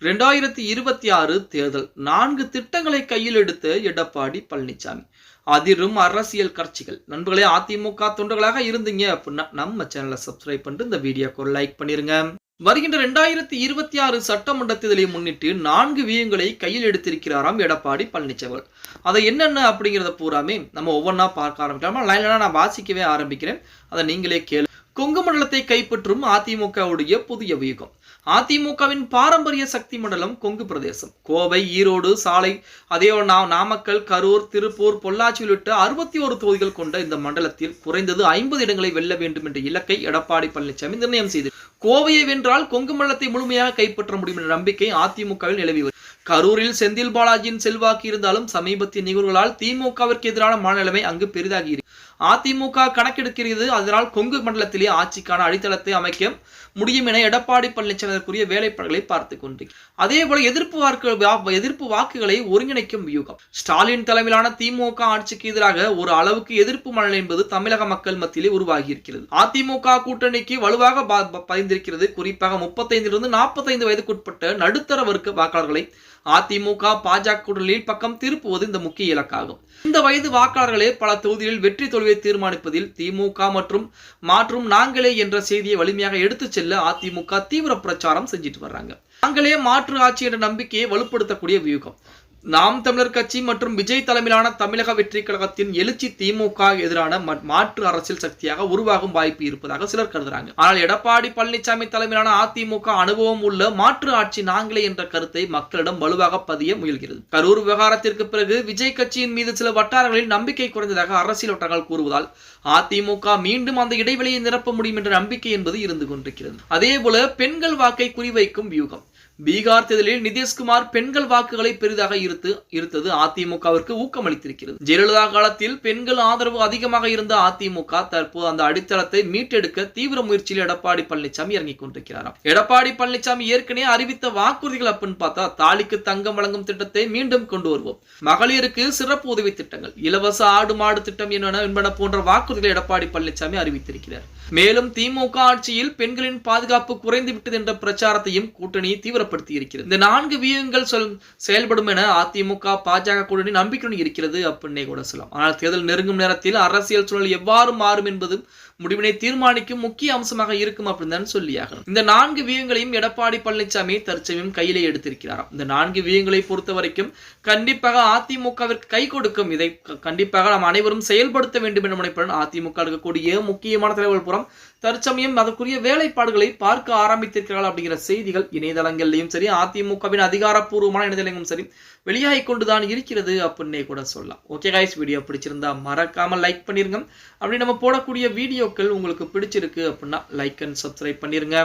2026 தேர்தல் 4 திட்டங்களை கையில் எடுத்த எடப்பாடி பழனிசாமி. அதிரும் அரசியல் கட்சிகள். நண்பர்களே, அதிமுக தொண்டர்களாக இருந்தீங்க அப்படின்னா நம்ம சேனலை சப்ஸ்கிரைப் பண்ணிட்டு இந்த வீடியோக்கு ஒரு லைக் பண்ணிருங்க. வருகின்ற 2026 சட்டமன்ற தேர்தலை முன்னிட்டு 4 வியூகங்களை கையில் எடுத்திருக்கிறாராம் எடப்பாடி பழனிசாமி. அதை என்னென்ன அப்படிங்கிறத பூராமே நம்ம ஒவ்வொன்றா பார்க்க ஆரம்பிக்கலாம். லைன்ல நான் வாசிக்கவே ஆரம்பிக்கிறேன், அதை நீங்களே கேளு. கொங்கு மண்டலத்தை கைப்பற்றும் அதிமுகவுடைய புதிய வியூகம். அதிமுகவின் பாரம்பரிய சக்தி மண்டலம் கொங்கு பிரதேசம். கோவை, ஈரோடு, சாலை, அதே நாமக்கல், கரூர், திருப்பூர், பொள்ளாச்சி உள்ளிட்ட 61 தொகுதிகள் கொண்ட இந்த மண்டலத்தில் குறைந்தது 50 இடங்களை வெல்ல வேண்டும் என்ற இலக்கை எடப்பாடி பழனிசாமி நிர்ணயம் செய்து கோவையை வென்றால் கொங்கு மண்டலத்தை முழுமையாக கைப்பற்ற முடியும் என்ற நம்பிக்கை அதிமுகவில் நிலவி வருகிறது. கரூரில் செந்தில் பாலாஜியின் செல்வாக்கு இருந்தாலும் சமீபத்திய நிகழ்வுகளால் திமுகவிற்கு எதிரான மனநிலைமை அங்கு பெரிதாகி அதிமுக கணக்கெடுக்கிறது. அதனால் கொங்கு மண்டலத்திலே ஆட்சிக்கான அடித்தளத்தை அமைக்க முடியும் என எடப்பாடி பழனிசாமி அதற்குரிய வேலைப்பாடுகளை பார்த்துக் கொண்டிருக்கிறார். அதே போல எதிர்ப்பு வாக்குகளை ஒருங்கிணைக்கும் வியூகம். ஸ்டாலின் தலைமையிலான திமுக ஆட்சிக்கு எதிராக ஒரு அளவுக்கு எதிர்ப்பு மனநிலை என்பது தமிழக மக்கள் மத்தியிலே உருவாகி இருக்கிறது. அதிமுக கூட்டணிக்கு வலுவாக பதிந்திருக்கிறது. குறிப்பாக 35 45 வயதுக்குட்பட்ட நடுத்தர வர்க்க வாக்காளர்களை அதிமுக பாஜக கூட்டணியில் பக்கம் திருப்புவது இந்த முக்கிய இலக்காகும். இந்த வயது வாக்காளர்களே பல தொகுதிகளில் வெற்றி தோல்வியை தீர்மானிப்பதில் திமுக மற்றும் நாங்களே என்ற செய்தியை வலிமையாக எடுத்துச் செல்ல அதிமுக தீவிர பிரச்சாரம் செஞ்சிட்டு வர்றாங்க. நாங்களே மாற்று ஆட்சி என்ற நம்பிக்கையை வலுப்படுத்தக்கூடிய வியூகம். நாம் தமிழர் கட்சி மற்றும் விஜய் தலைமையிலான தமிழக வெற்றி கழகத்தின் எழுச்சி திமுக எதிரான மாற்று அரசியல் சக்தியாக உருவாகும் வாய்ப்பு இருப்பதாக சிலர் கருதுறாங்க. ஆனால் எடப்பாடி பழனிசாமி தலைமையிலான அதிமுக அனுபவம் உள்ள மாற்று ஆட்சி நாங்களே என்ற கருத்தை மக்களிடம் வலுவாக பதிய முயல்கிறது. கரூர் விவகாரத்திற்கு பிறகு விஜய் கட்சியின் மீது சில வட்டாரங்களில் நம்பிக்கை குறைந்ததாக அரசியல் வட்டாரங்கள் கூறுவதால் அதிமுக மீண்டும் அந்த இடைவெளியை நிரப்ப முடியும் என்ற நம்பிக்கை என்பது இருந்து கொண்டிருக்கிறது. அதே போல பெண்கள் வாக்கை குறிவைக்கும் வியூகம். பீகார் தேர்தலில் நிதிஷ்குமார் பெண்கள் வாக்குகளை பெரிதாக இருந்தது அதிமுகவிற்கு ஊக்கமளித்திருக்கிறது. ஜெயலலிதா காலத்தில் பெண்கள் ஆதரவு அதிகமாக இருந்த அதிமுக தற்போது அந்த அடித்தளத்தை மீட்டெடுக்க தீவிர முயற்சியில் எடப்பாடி பழனிசாமி இறங்கிக் கொண்டிருக்கிறாராம். எடப்பாடி பழனிசாமி ஏற்கனவே அறிவித்த வாக்குறுதிகள் அப்படின்னு பார்த்தா தாலிக்கு தங்கம் வழங்கும் திட்டத்தை மீண்டும் கொண்டு வருவோம், மகளிருக்கு சிறப்பு உதவி திட்டங்கள், இலவச ஆடு மாடு திட்டம் என்பன போன்ற வாக்குறுதிகளை எடப்பாடி பழனிசாமி அறிவித்திருக்கிறார். மேலும் திமுக ஆட்சியில் பெண்களின் பாதுகாப்பு குறைந்து விட்டது என்ற பிரச்சாரத்தையும் கூட்டணியை தீவிரப்படுத்தி இருக்கிறது. இந்த 4 வியூகங்கள் செயல்படும் என அதிமுக பாஜக கூட்டணி நம்பிக்கையுடன் இருக்கிறது அப்படின்னே கூட சொல்லலாம். ஆனால் தேர்தல் நெருங்கும் நேரத்தில் அரசியல் சூழல் எவ்வாறு மாறும் என்பது முடிவினை தீர்மானிக்கும் முக்கிய அம்சமாக இருக்கும் அப்படின்னு தான் சொல்லியாகணும். இந்த 4 வியூகங்களையும் எடப்பாடி பழனிசாமி தற்சமயம் கையிலே எடுத்திருக்கிறாராம். இந்த 4 வியூகங்களை பொறுத்த வரைக்கும் கண்டிப்பாக அதிமுகவிற்கு கை கொடுக்கும். இதை கண்டிப்பாக நாம் அனைவரும் செயல்படுத்த வேண்டும் என்ற முனைப்புடன் அதிமுக இருக்கக்கூடிய முக்கியமான தலைவர்கள் புறம் தற்சமயம் அதற்குரிய வேலைப்பாடுகளை பார்க்க ஆரம்பித்திருக்கிறார்கள் அப்படிங்கிற செய்திகள் இணையதளங்கள்லையும் சரி அதிமுகவின் அதிகாரப்பூர்வமான இணையதளங்களும் சரி வெளியாகி கொண்டுதான் இருக்கிறது அப்படின்னே கூட சொல்லலாம். ஓகே கைஸ், வீடியோ பிடிச்சிருந்தா மறக்காம லைக் பண்ணிருங்க. அப்படி நம்ம போடக்கூடிய வீடியோக்கள் உங்களுக்கு பிடிச்சிருக்கு அப்படின்னா லைக் அண்ட் சப்ஸ்கிரைப் பண்ணிருங்க.